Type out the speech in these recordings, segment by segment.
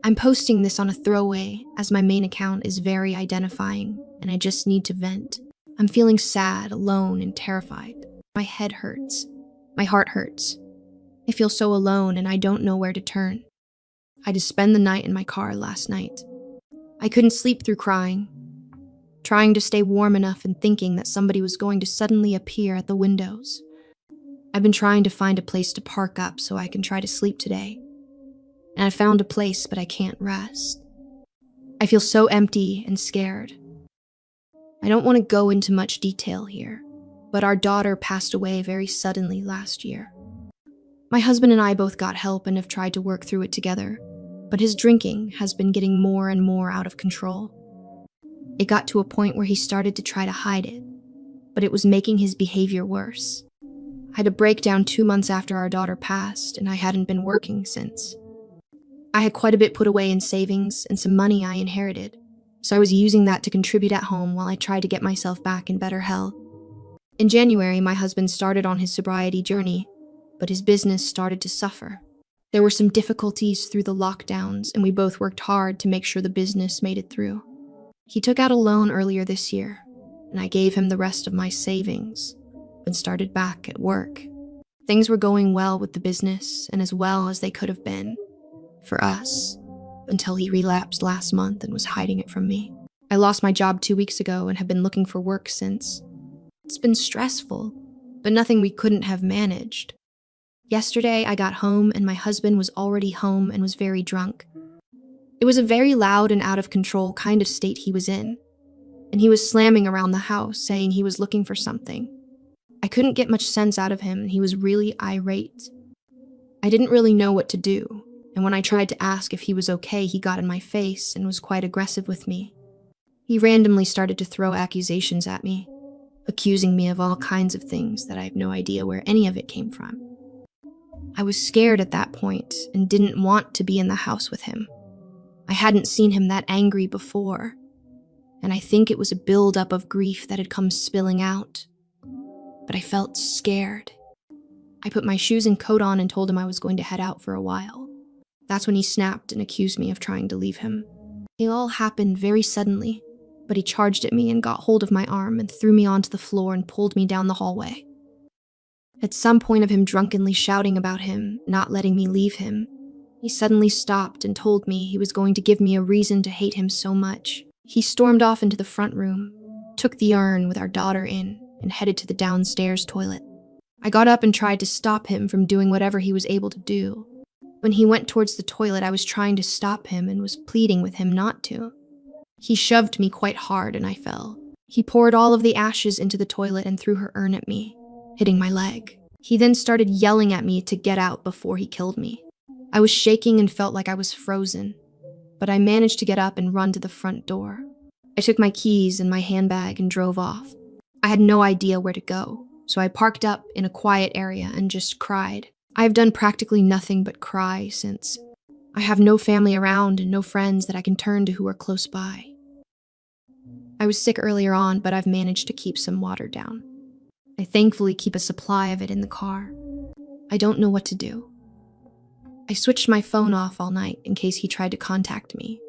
I'm posting this on a throwaway as my main account is very identifying and I just need to vent. I'm feeling sad, alone, and terrified. My head hurts. My heart hurts. I feel so alone and I don't know where to turn. I just spent the night in my car last night. I couldn't sleep through crying, trying to stay warm enough and thinking that somebody was going to suddenly appear at the windows. I've been trying to find a place to park up so I can try to sleep today. And I found a place, but I can't rest. I feel so empty and scared. I don't want to go into much detail here, but our daughter passed away very suddenly last year. My husband and I both got help and have tried to work through it together, but his drinking has been getting more and more out of control. It got to a point where he started to try to hide it, but it was making his behavior worse. I had a breakdown 2 months after our daughter passed, and I hadn't been working since. I had quite a bit put away in savings and some money I inherited, so I was using that to contribute at home while I tried to get myself back in better health. In January, my husband started on his sobriety journey, but his business started to suffer. There were some difficulties through the lockdowns, and we both worked hard to make sure the business made it through. He took out a loan earlier this year, and I gave him the rest of my savings and started back at work. Things were going well with the business and as well as they could have been for us until he relapsed last month and was hiding it from me. I lost my job 2 weeks ago and have been looking for work since. It's been stressful, but nothing we couldn't have managed. Yesterday, I got home and my husband was already home and was very drunk. It was a very loud and out of control kind of state he was in, and he was slamming around the house saying he was looking for something. I couldn't get much sense out of him and he was really irate. I didn't really know what to do, and when I tried to ask if he was okay, he got in my face and was quite aggressive with me. He randomly started to throw accusations at me, accusing me of all kinds of things that I have no idea where any of it came from. I was scared at that point and didn't want to be in the house with him. I hadn't seen him that angry before, and I think it was a buildup of grief that had come spilling out. But I felt scared. I put my shoes and coat on and told him I was going to head out for a while. That's when he snapped and accused me of trying to leave him. It all happened very suddenly, but he charged at me and got hold of my arm and threw me onto the floor and pulled me down the hallway. At some point of him drunkenly shouting about him, not letting me leave him, he suddenly stopped and told me he was going to give me a reason to hate him so much. He stormed off into the front room, took the urn with our daughter in, and headed to the downstairs toilet. I got up and tried to stop him from doing whatever he was able to do. When he went towards the toilet, I was trying to stop him and was pleading with him not to. He shoved me quite hard and I fell. He poured all of the ashes into the toilet and threw her urn at me, hitting my leg. He then started yelling at me to get out before he killed me. I was shaking and felt like I was frozen, but I managed to get up and run to the front door. I took my keys and my handbag and drove off. I had no idea where to go, so I parked up in a quiet area and just cried. I have done practically nothing but cry since. I have no family around and no friends that I can turn to who are close by. I was sick earlier on, but I've managed to keep some water down. I thankfully keep a supply of it in the car. I don't know what to do. I switched my phone off all night in case he tried to contact me.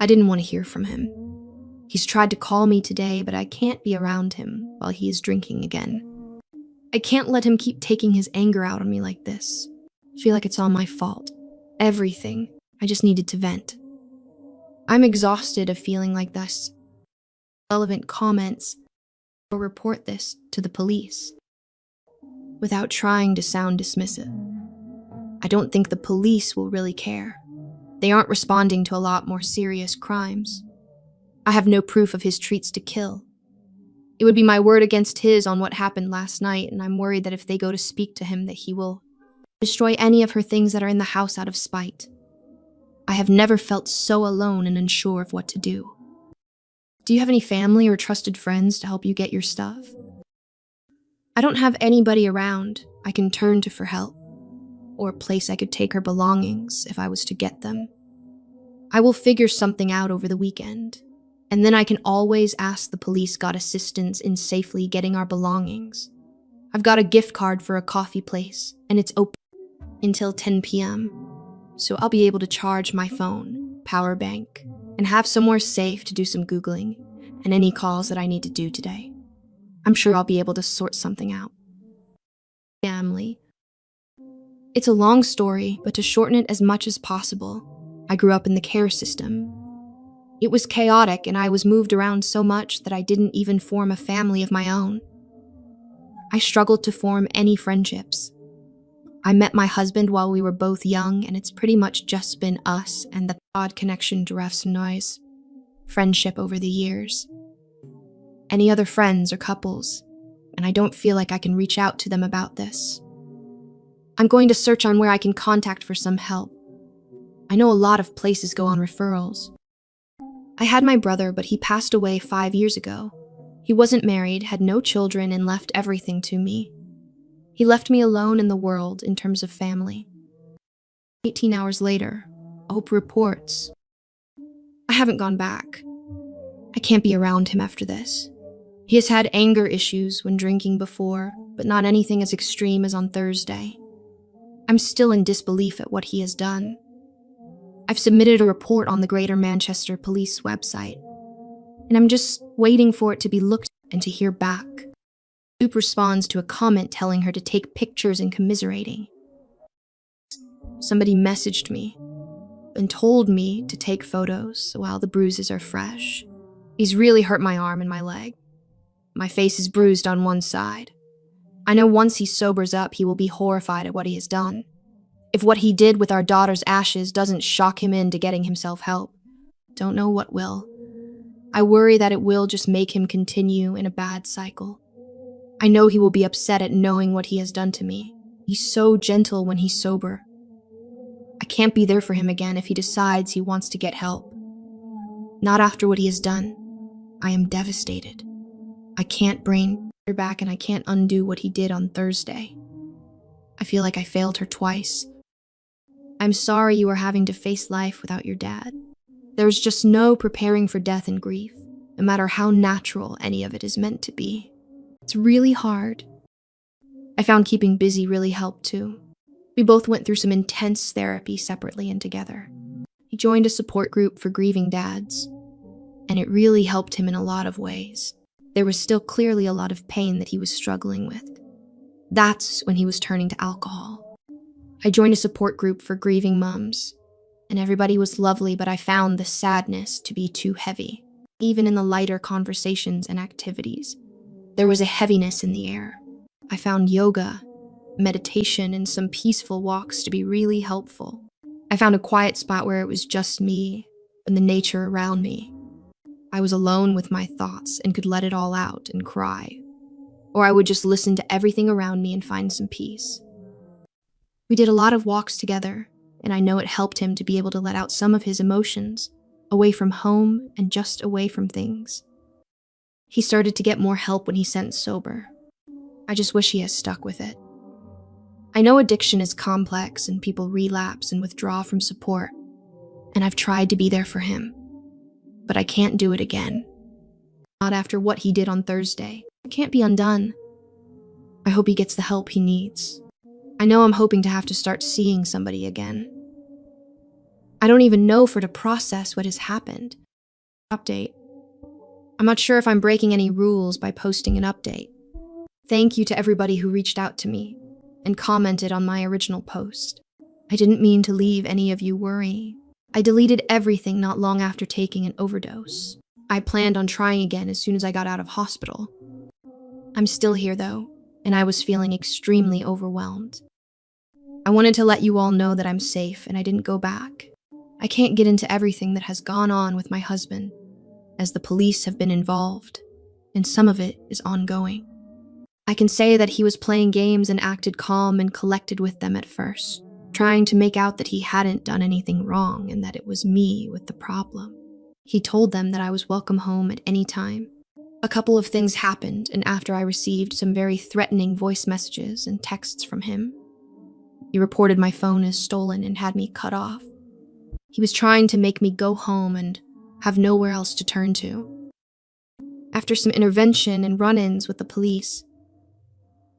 I didn't want to hear from him. He's tried to call me today, but I can't be around him while he is drinking again. I can't let him keep taking his anger out on me like this. I feel like it's all my fault. Everything. I just needed to vent. I'm exhausted of feeling like this. Relevant comments or report this to the police without trying to sound dismissive. I don't think the police will really care. They aren't responding to a lot more serious crimes. I have no proof of his treats to kill. It would be my word against his on what happened last night, and I'm worried that if they go to speak to him that he will destroy any of her things that are in the house out of spite. I have never felt so alone and unsure of what to do. Do you have any family or trusted friends to help you get your stuff? I don't have anybody around I can turn to for help, or a place I could take her belongings if I was to get them. I will figure something out over the weekend, and then I can always ask the police got assistance in safely getting our belongings. I've got a gift card for a coffee place, and it's open until 10 p.m., so I'll be able to charge my phone. power bank, and have somewhere safe to do some Googling and any calls that I need to do today. I'm sure I'll be able to sort something out. Family. It's a long story, but to shorten it as much as possible, I grew up in the care system. It was chaotic, and I was moved around so much that I didn't even form a family of my own. I struggled to form any friendships. I met my husband while we were both young, and it's pretty much just been us and the odd connection to refs noise friendship over the years. Any other friends or couples, and I don't feel like I can reach out to them about this. I'm going to search on where I can contact for some help. I know a lot of places go on referrals. I had my brother, but he passed away 5 years ago. He wasn't married, had no children, and left everything to me. He left me alone in the world in terms of family. 18 hours later, Hope reports. I haven't gone back. I can't be around him after this. He has had anger issues when drinking before, but not anything as extreme as on Thursday. I'm still in disbelief at what he has done. I've submitted a report on the Greater Manchester Police website, and I'm just waiting for it to be looked at and to hear back. Soup responds to a comment telling her to take pictures and commiserating. Somebody messaged me and told me to take photos while the bruises are fresh. He's really hurt my arm and my leg. My face is bruised on one side. I know once he sobers up, he will be horrified at what he has done. If what he did with our daughter's ashes doesn't shock him into getting himself help, don't know what will. I worry that it will just make him continue in a bad cycle. I know he will be upset at knowing what he has done to me. He's so gentle when he's sober. I can't be there for him again if he decides he wants to get help. Not after what he has done. I am devastated. I can't bring her back, and I can't undo what he did on Thursday. I feel like I failed her twice. I'm sorry you are having to face life without your dad. There's just no preparing for death and grief, no matter how natural any of it is meant to be. It's really hard. I found keeping busy really helped too. We both went through some intense therapy separately and together. He joined a support group for grieving dads, and it really helped him in a lot of ways. There was still clearly a lot of pain that he was struggling with. That's when he was turning to alcohol. I joined a support group for grieving moms, and everybody was lovely, but I found the sadness to be too heavy. Even in the lighter conversations and activities, there was a heaviness in the air. I found yoga, meditation, and some peaceful walks to be really helpful. I found a quiet spot where it was just me and the nature around me. I was alone with my thoughts and could let it all out and cry. Or I would just listen to everything around me and find some peace. We did a lot of walks together, and I know it helped him to be able to let out some of his emotions, away from home and just away from things. He started to get more help when he sent sober. I just wish he has stuck with it. I know addiction is complex and people relapse and withdraw from support, and I've tried to be there for him. But I can't do it again. Not after what he did on Thursday. It can't be undone. I hope he gets the help he needs. I know I'm hoping to have to start seeing somebody again. I don't even know for to process what has happened. Update. I'm not sure if I'm breaking any rules by posting an update. Thank you to everybody who reached out to me and commented on my original post. I didn't mean to leave any of you worrying. I deleted everything not long after taking an overdose. I planned on trying again as soon as I got out of hospital. I'm still here though, and I was feeling extremely overwhelmed. I wanted to let you all know that I'm safe and I didn't go back. I can't get into everything that has gone on with my husband, as the police have been involved, and some of it is ongoing. I can say that he was playing games and acted calm and collected with them at first, trying to make out that he hadn't done anything wrong and that it was me with the problem. He told them that I was welcome home at any time. A couple of things happened, and after I received some very threatening voice messages and texts from him, he reported my phone as stolen and had me cut off. He was trying to make me go home and have nowhere else to turn to. After some intervention and run-ins with the police,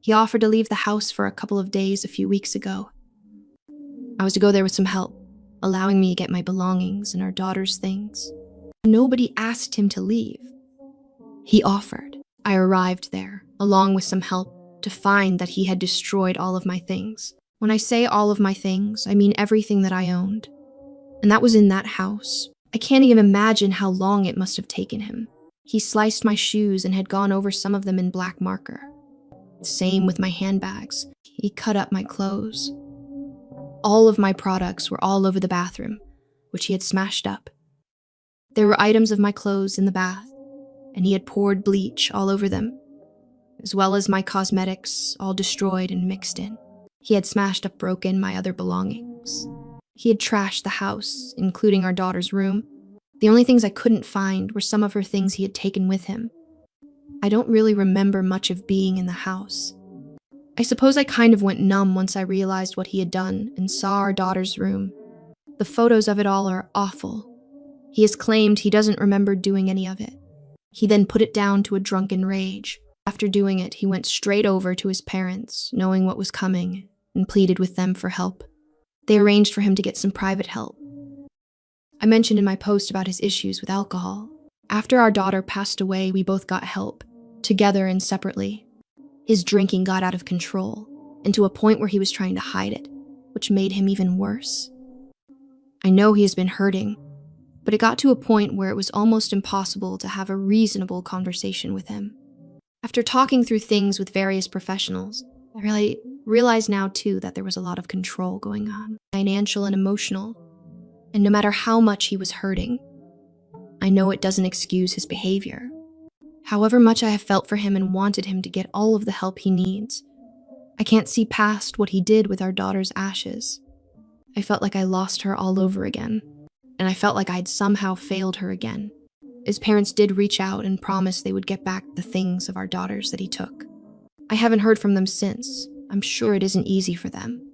he offered to leave the house for a couple of days a few weeks ago. I was to go there with some help, allowing me to get my belongings and our daughter's things. Nobody asked him to leave. He offered. I arrived there, along with some help, to find that he had destroyed all of my things. When I say all of my things, I mean everything that I owned. And that was in that house. I can't even imagine how long it must have taken him. He sliced my shoes and had gone over some of them in black marker. Same with my handbags. He cut up my clothes. All of my products were all over the bathroom, which he had smashed up. There were items of my clothes in the bath, and he had poured bleach all over them, as well as my cosmetics, all destroyed and mixed in. He had smashed up broken my other belongings. He had trashed the house, including our daughter's room. The only things I couldn't find were some of her things he had taken with him. I don't really remember much of being in the house. I suppose I kind of went numb once I realized what he had done and saw our daughter's room. The photos of it all are awful. He has claimed he doesn't remember doing any of it. He then put it down to a drunken rage. After doing it, he went straight over to his parents, knowing what was coming, and pleaded with them for help. They arranged for him to get some private help. I mentioned in my post about his issues with alcohol. After our daughter passed away, we both got help, together and separately. His drinking got out of control, and to a point where he was trying to hide it, which made him even worse. I know he has been hurting, but it got to a point where it was almost impossible to have a reasonable conversation with him. After talking through things with various professionals, I really realize now too that there was a lot of control going on, financial and emotional. And no matter how much he was hurting, I know it doesn't excuse his behavior. However much I have felt for him and wanted him to get all of the help he needs, I can't see past what he did with our daughter's ashes. I felt like I lost her all over again, and I felt like I'd somehow failed her again. His parents did reach out and promise they would get back the things of our daughters that he took. I haven't heard from them since. I'm sure it isn't easy for them.